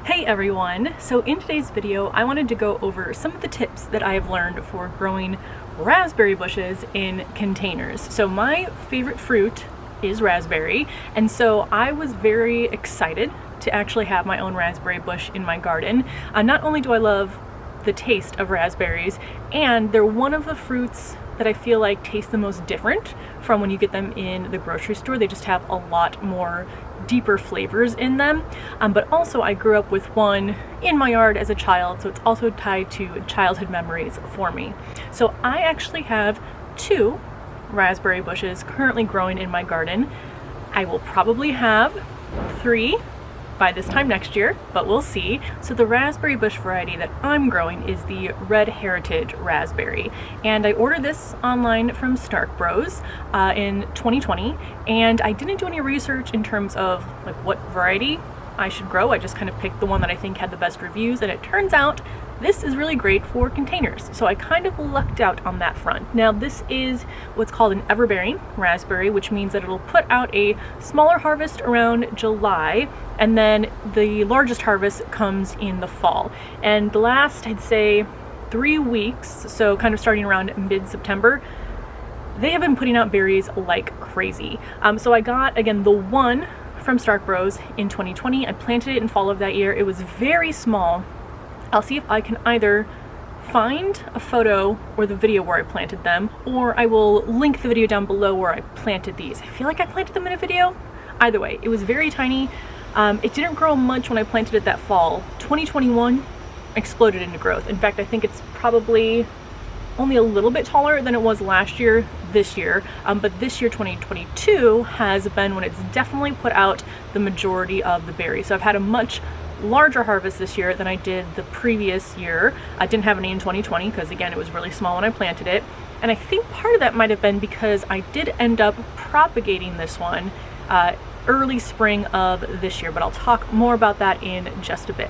Hey everyone! So in today's video I wanted to go over some of the tips that I have learned for growing raspberry bushes in containers. So my favorite fruit is raspberry, and so I was very excited to actually have my own raspberry bush in my garden. Not only do I love the taste of raspberries, and they're one of the fruits that I feel like taste the most different from when you get them in the grocery store. They just have a lot more deeper flavors in them, but also I grew up with one in my yard as a child, so it's also tied to childhood memories for me. So I actually have 2 raspberry bushes currently growing in my garden. I will probably have 3 by this time next year, but we'll see. So the raspberry bush variety that I'm growing is the Red Heritage Raspberry, and I ordered this online from Stark Bros in 2020, and I didn't do any research in terms of like what variety I should grow. I just kind of picked the one that I think had the best reviews, and it turns out this is really great for containers, so I kind of lucked out on that front. Now this is what's called an everbearing raspberry, which means that it'll put out a smaller harvest around July, and then the largest harvest comes in the fall. And the last, I'd say, 3 weeks, so kind of starting around mid-September, they have been putting out berries like crazy. So I got, again, the one from Stark Bros in 2020. I planted it in fall of that year. It was very small. I'll see if I can either find a photo or the video where I planted them, or I will link the video down below where I planted these. I feel like I planted them in a video. Either way, it was very tiny. It didn't grow much when I planted it that fall. 2021 exploded into growth. In fact, I think it's probably only a little bit taller than it was last year, this year, but this year, 2022, has been when it's definitely put out the majority of the berries. So I've had a much larger harvest this year than I did the previous year. I didn't have any in 2020 because, again, it was really small when I planted it, and I think part of that might have been because I did end up propagating this one early spring of this year, but I'll talk more about that in just a bit.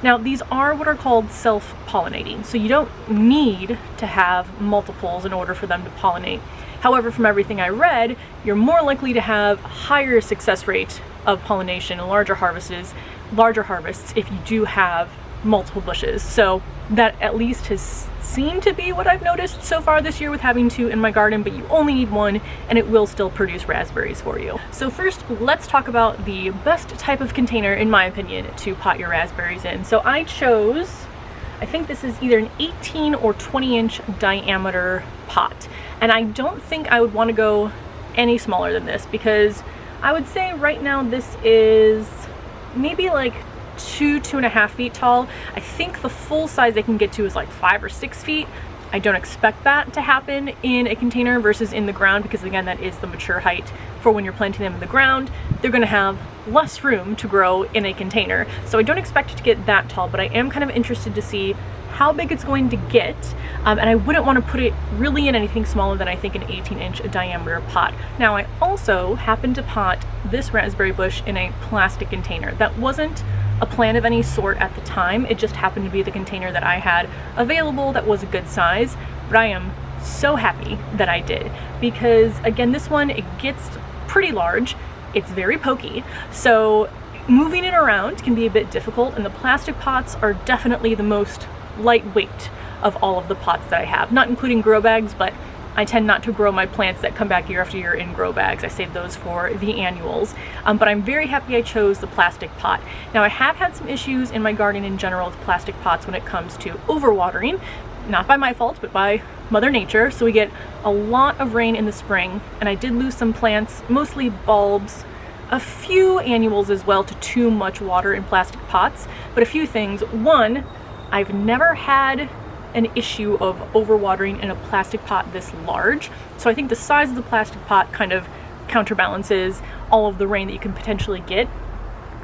Now, these are what are called self-pollinating, so you don't need to have multiples in order for them to pollinate. However, from everything I read, you're more likely to have higher success rate of pollination and larger harvests if you do have multiple bushes. So that at least has seemed to be what I've noticed so far this year with having 2 in my garden, but you only need 1 and it will still produce raspberries for you. So first, let's talk about the best type of container, in my opinion, to pot your raspberries in. So I chose, I think this is either an 18 or 20 inch diameter pot, and I don't think I would want to go any smaller than this, because I would say right now this is maybe like 2.5 feet tall. I think the full size they can get to is like 5 or 6 feet. I don't expect that to happen in a container versus in the ground, because again, that is the mature height for when you're planting them in the ground. They're going to have less room to grow in a container, so I don't expect it to get that tall, but I am kind of interested to see how big it's going to get, and I wouldn't want to put it really in anything smaller than I think an 18-inch diameter pot. Now, I also happened to pot this raspberry bush in a plastic container. That wasn't a plan of any sort at the time. It just happened to be the container that I had available that was a good size, but I am so happy that I did, because again, this one, it gets pretty large. It's very pokey, so moving it around can be a bit difficult, and the plastic pots are definitely the most lightweight of all of the pots that I have, not including grow bags, but I tend not to grow my plants that come back year after year in grow bags. I save those for the annuals, but I'm very happy I chose the plastic pot. Now, I have had some issues in my garden in general with plastic pots when it comes to overwatering, not by my fault, but by Mother Nature. So we get a lot of rain in the spring, and I did lose some plants, mostly bulbs, a few annuals as well, to too much water in plastic pots. But a few things. One, I've never had an issue of overwatering in a plastic pot this large, so I think the size of the plastic pot kind of counterbalances all of the rain that you can potentially get.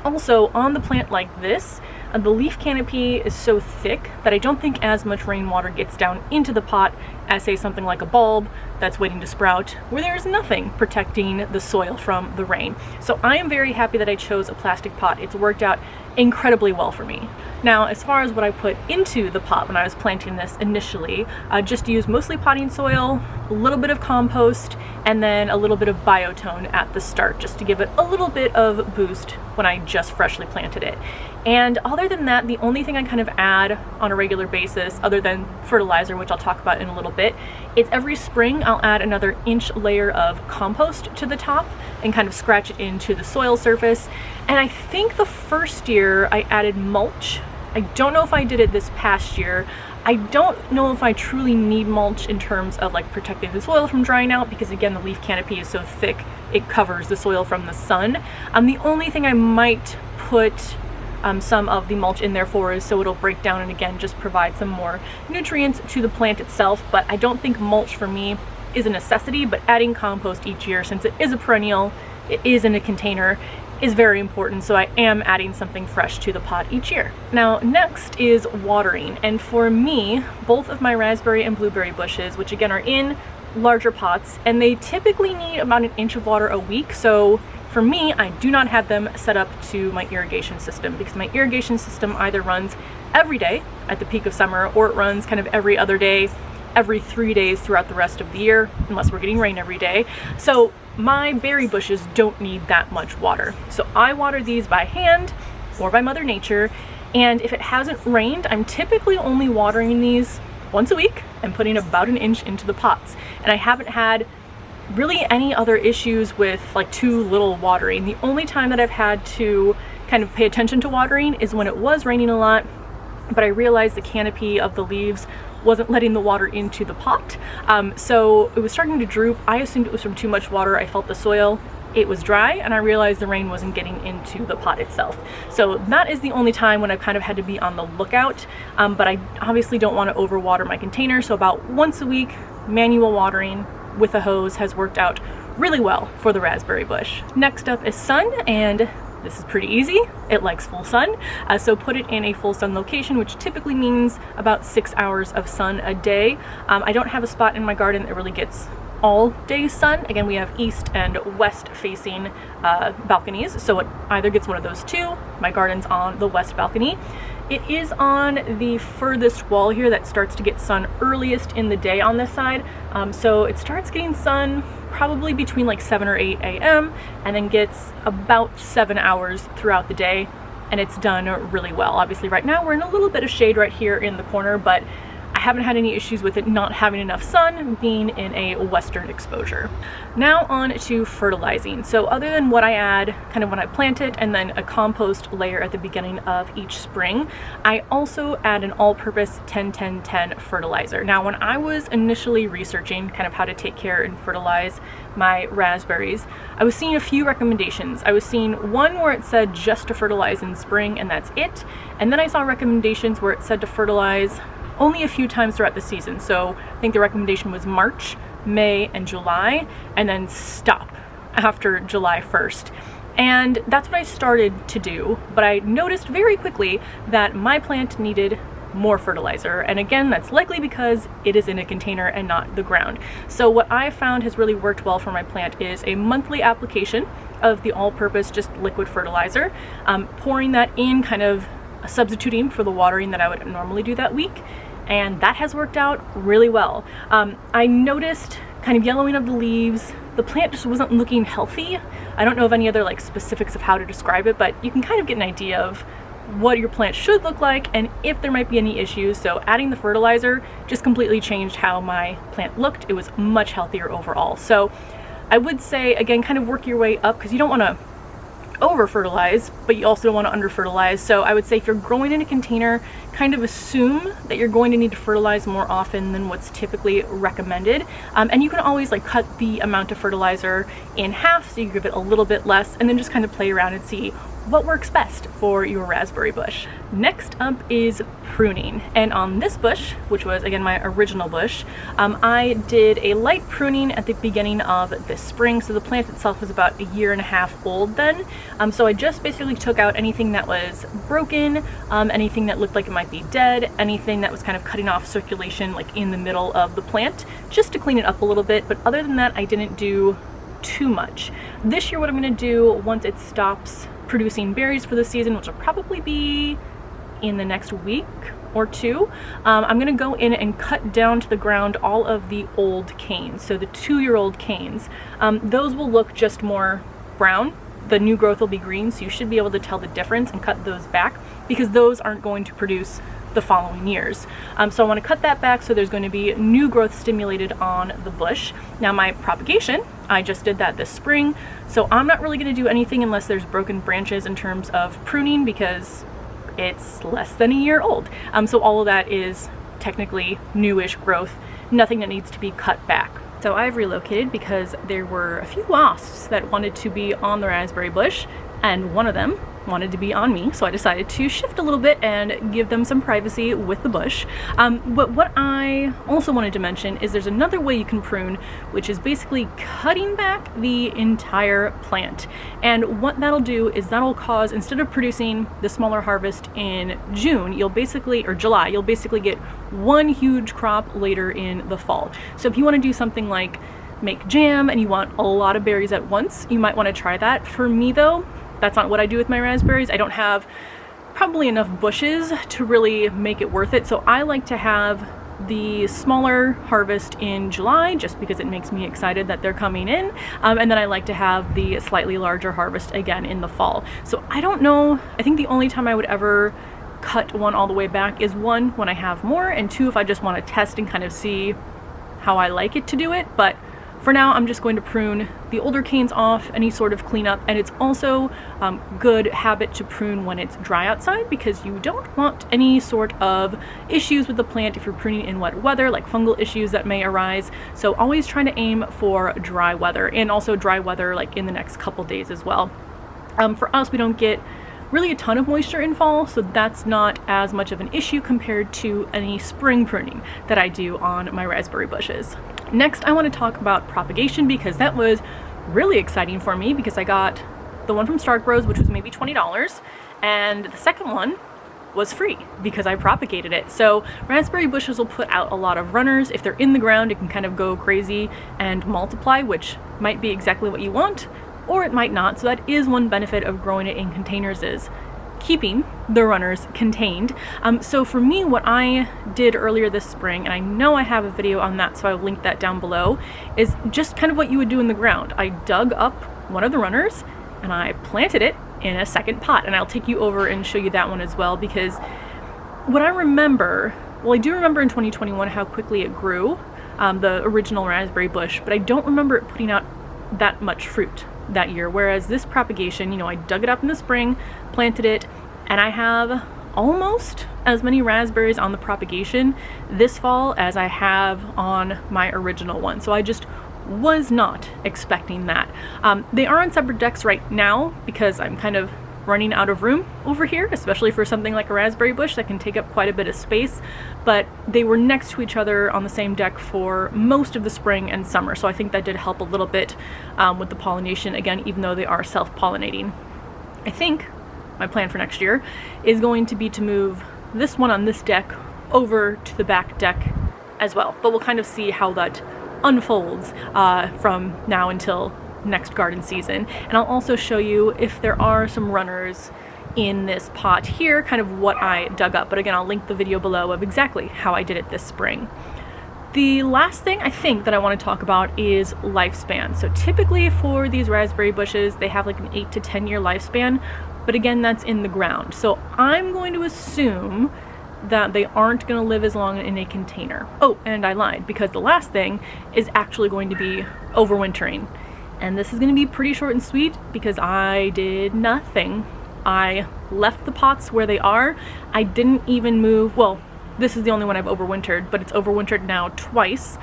Also, on the plant like this, the leaf canopy is so thick that I don't think as much rainwater gets down into the pot as, say, something like a bulb that's waiting to sprout, where there's nothing protecting the soil from the rain. So I am very happy that I chose a plastic pot. It's worked out incredibly well for me. Now, as far as what I put into the pot when I was planting this initially, I just used mostly potting soil, a little bit of compost, and then a little bit of biotone at the start, just to give it a little bit of boost when I just freshly planted it. And other than that, the only thing I kind of add on a regular basis, other than fertilizer, which I'll talk about in a little bit, is every spring I'll add another inch layer of compost to the top and kind of scratch it into the soil surface. And I think the first year I added mulch. I don't know if I did it this past year. I don't know if I truly need mulch in terms of like protecting the soil from drying out, because again, the leaf canopy is so thick it covers the soil from the sun. The only thing I might put some of the mulch in there for is so it'll break down and again just provide some more nutrients to the plant itself. But I don't think mulch for me is a necessity, but adding compost each year, since it is a perennial, it is in a container, is very important, so I am adding something fresh to the pot each year. Now, next is watering, and for me, both of my raspberry and blueberry bushes, which again are in larger pots, and they typically need about an inch of water a week, so for me, I do not have them set up to my irrigation system, because my irrigation system either runs every day at the peak of summer, or it runs kind of every other day, every 3 days throughout the rest of the year, unless we're getting rain every day. So my berry bushes don't need that much water. So I water these by hand or by Mother Nature. And if it hasn't rained, I'm typically only watering these once a week and putting about an inch into the pots. And I haven't had really any other issues with like too little watering. The only time that I've had to kind of pay attention to watering is when it was raining a lot, but I realized the canopy of the leaves wasn't letting the water into the pot. So it was starting to droop. I assumed it was from too much water. I felt the soil, it was dry, and I realized the rain wasn't getting into the pot itself. So that is the only time when I've kind of had to be on the lookout, but I obviously don't want to overwater my container, so about once a week, manual watering with a hose has worked out really well for the raspberry bush. Next up is sun, and this is pretty easy. It likes full sun, so put it in a full sun location, which typically means about 6 hours of sun a day. I don't have a spot in my garden that really gets all day sun. Again, we have east and west facing balconies, so it either gets one of those two. My garden's on the west balcony. It is on the furthest wall here that starts to get sun earliest in the day on this side. So it starts getting sun probably between like 7 or 8 a.m. and then gets about 7 hours throughout the day, and it's done really well. Obviously right now we're in a little bit of shade right here in the corner, but I haven't had any issues with it not having enough sun, being in a western exposure. Now on to fertilizing. So other than what I add kind of when I plant it and then a compost layer at the beginning of each spring, I also add an all-purpose 10-10-10 fertilizer. Now when I was initially researching kind of how to take care and fertilize my raspberries, I was seeing a few recommendations. I was seeing one where it said just to fertilize in spring and that's it, and then I saw recommendations where it said to fertilize only a few times throughout the season. So I think the recommendation was March, May, and July, and then stop after July 1st. And that's what I started to do, but I noticed very quickly that my plant needed more fertilizer. And again, that's likely because it is in a container and not the ground. So what I found has really worked well for my plant is a monthly application of the all-purpose just liquid fertilizer, pouring that in, kind of substituting for the watering that I would normally do that week. And that has worked out really well. I noticed kind of yellowing of the leaves. The plant just wasn't looking healthy. I don't know of any other like specifics of how to describe it, but you can kind of get an idea of what your plant should look like and if there might be any issues. So adding the fertilizer just completely changed how my plant looked. It was much healthier overall. So I would say, again, kind of work your way up, because you don't want to over fertilize, but you also don't want to under fertilize. So I would say if you're growing in a container, kind of assume that you're going to need to fertilize more often than what's typically recommended. And you can always like cut the amount of fertilizer in half, so you give it a little bit less, and then just kind of play around and see what works best for your raspberry bush. Next up is pruning. And on this bush, which was again my original bush, I did a light pruning at the beginning of this spring. So the plant itself was about 1.5 years old then. So I just basically took out anything that was broken, anything that looked like it might be dead, anything that was kind of cutting off circulation like in the middle of the plant, just to clean it up a little bit. But other than that, I didn't do too much. This year what I'm going to do once it stops producing berries for the season, which will probably be in the next week or two. I'm gonna go in and cut down to the ground all of the old canes, so the 2-year-old canes. Those will look just more brown. The new growth will be green, so you should be able to tell the difference and cut those back because those aren't going to produce the following years. So I want to cut that back so there's going to be new growth stimulated on the bush. Now my propagation, I just did that this spring, so I'm not really going to do anything unless there's broken branches in terms of pruning because it's less than a year old. So all of that is technically newish growth, nothing that needs to be cut back. So I've relocated because there were a few wasps that wanted to be on the raspberry bush, and one of them wanted to be on me, so I decided to shift a little bit and give them some privacy with the bush. But what I also wanted to mention is there's another way you can prune, which is basically cutting back the entire plant. And what that'll do is that'll cause, instead of producing the smaller harvest in June, you'll basically, or July, you'll basically get one huge crop later in the fall. So if you want to do something like make jam and you want a lot of berries at once, you might want to try that. For me though, that's not what I do with my raspberries. I don't have probably enough bushes to really make it worth it. So I like to have the smaller harvest in July just because it makes me excited that they're coming in. And then I like to have the slightly larger harvest again in the fall. So I don't know, I think the only time I would ever cut one all the way back is one, when I have more, and two, if I just want to test and kind of see how I like it to do it. But for now, I'm just going to prune the older canes off, any sort of cleanup, and it's also good habit to prune when it's dry outside because you don't want any sort of issues with the plant if you're pruning in wet weather, like fungal issues that may arise. So always trying to aim for dry weather, and also dry weather like in the next couple days as well. For us, we don't get really a ton of moisture in fall, so that's not as much of an issue compared to any spring pruning that I do on my raspberry bushes. Next, I want to talk about propagation because that was really exciting for me because I got the one from Stark Bros, which was maybe $20, and the second one was free because I propagated it. So raspberry bushes will put out a lot of runners. If they're in the ground, it can kind of go crazy and multiply, which might be exactly what you want, or it might not. So that is one benefit of growing it in containers, is keeping the runners contained. So for me, what I did earlier this spring, and I know I have a video on that, so I'll link that down below, is just kind of what you would do in the ground. I dug up one of the runners and I planted it in a second pot, and I'll take you over and show you that one as well, because what I remember, well, I do remember in 2021 how quickly it grew, the original raspberry bush, but I don't remember it putting out that much fruit that year. Whereas this propagation, you know, I dug it up in the spring, planted it, and I have almost as many raspberries on the propagation this fall as I have on my original one. So I just was not expecting that. They are on separate decks right now because I'm kind of running out of room over here, especially for something like a raspberry bush that can take up quite a bit of space, but they were next to each other on the same deck for most of the spring and summer, so I think that did help a little bit with the pollination, again, even though they are self-pollinating. I think my plan for next year is going to be to move this one on this deck over to the back deck as well, but we'll kind of see how that unfolds from now until next garden season. And I'll also show you if there are some runners in this pot here, kind of what I dug up. But again, I'll link the video below of exactly how I did it this spring. The last thing I think that I want to talk about is lifespan. So typically for these raspberry bushes, they have like an 8 to 10 year lifespan, but again, that's in the ground. So I'm going to assume that they aren't going to live as long in a container. Oh, and I lied, because the last thing is actually going to be overwintering. And this is going to be pretty short and sweet because I did nothing. I left the pots where they are. I didn't even move, well, this is the only one I've overwintered, but it's overwintered now twice.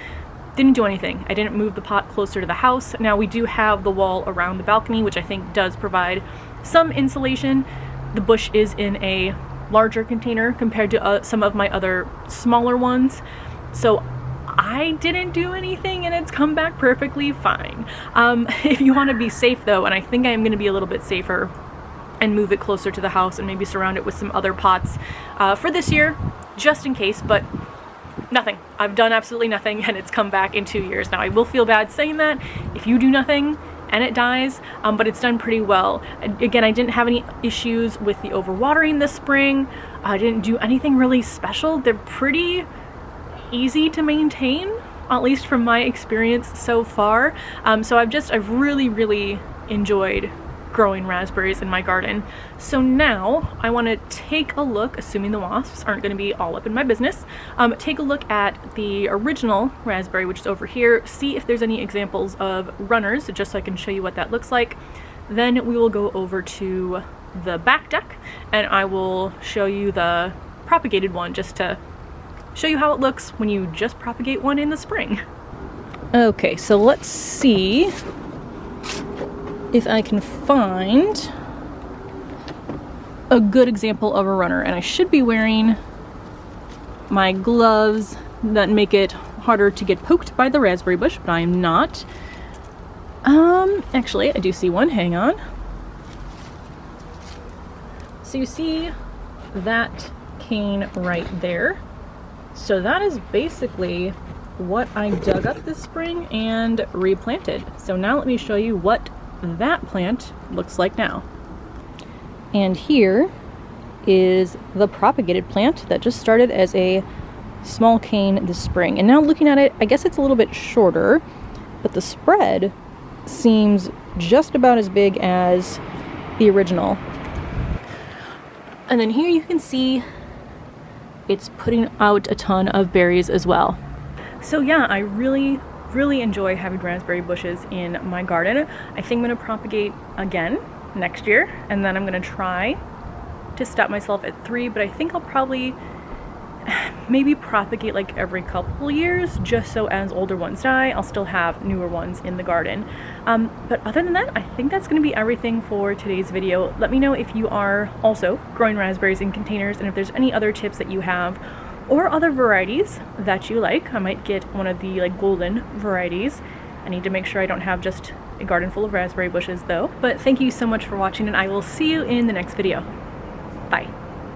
Didn't do anything. I didn't move the pot closer to the house. Now we do have the wall around the balcony, which I think does provide some insulation. The bush is in a larger container compared to some of my other smaller ones. So I didn't do anything and it's come back perfectly fine. If you want to be safe though, and I think I am going to be a little bit safer and move it closer to the house and maybe surround it with some other pots for this year, just in case, but nothing. I've done absolutely nothing and it's come back in 2 years. Now I will feel bad saying that. If you do nothing and it dies, but it's done pretty well. Again, I didn't have any issues with the overwatering this spring. I didn't do anything really special. They're pretty easy to maintain, at least from my experience so far. So I've really enjoyed growing raspberries in my garden. So now I want to take a look, assuming the wasps aren't going to be all up in my business, take a look at the original raspberry, which is over here, see if there's any examples of runners, just so I can show you what that looks like. Then we will go over to the back deck and I will show you the propagated one, just to show you how it looks when you just propagate one in the spring. Okay, so let's see if I can find a good example of a runner. And I should be wearing my gloves that make it harder to get poked by the raspberry bush, but I am not. Actually, I do see one, hang on. So you see that cane right there. So that is basically what I dug up this spring and replanted. So now let me show you what that plant looks like now. And here is the propagated plant that just started as a small cane this spring. And now looking at it, I guess it's a little bit shorter, but the spread seems just about as big as the original. And then here you can see it's putting out a ton of berries as well. So yeah, I really enjoy having raspberry bushes in my garden. I think I'm going to propagate again next year, and then I'm going to try to stop myself at 3, but I think I'll probably maybe propagate like every couple years, just so as older ones die, I'll still have newer ones in the garden. But other than that, I think that's going to be everything for today's video. Let me know if you are also growing raspberries in containers, and if there's any other tips that you have, or other varieties that you like. I might get one of the like golden varieties. I need to make sure I don't have just a garden full of raspberry bushes though. But thank you so much for watching, and I will see you in the next video. Bye.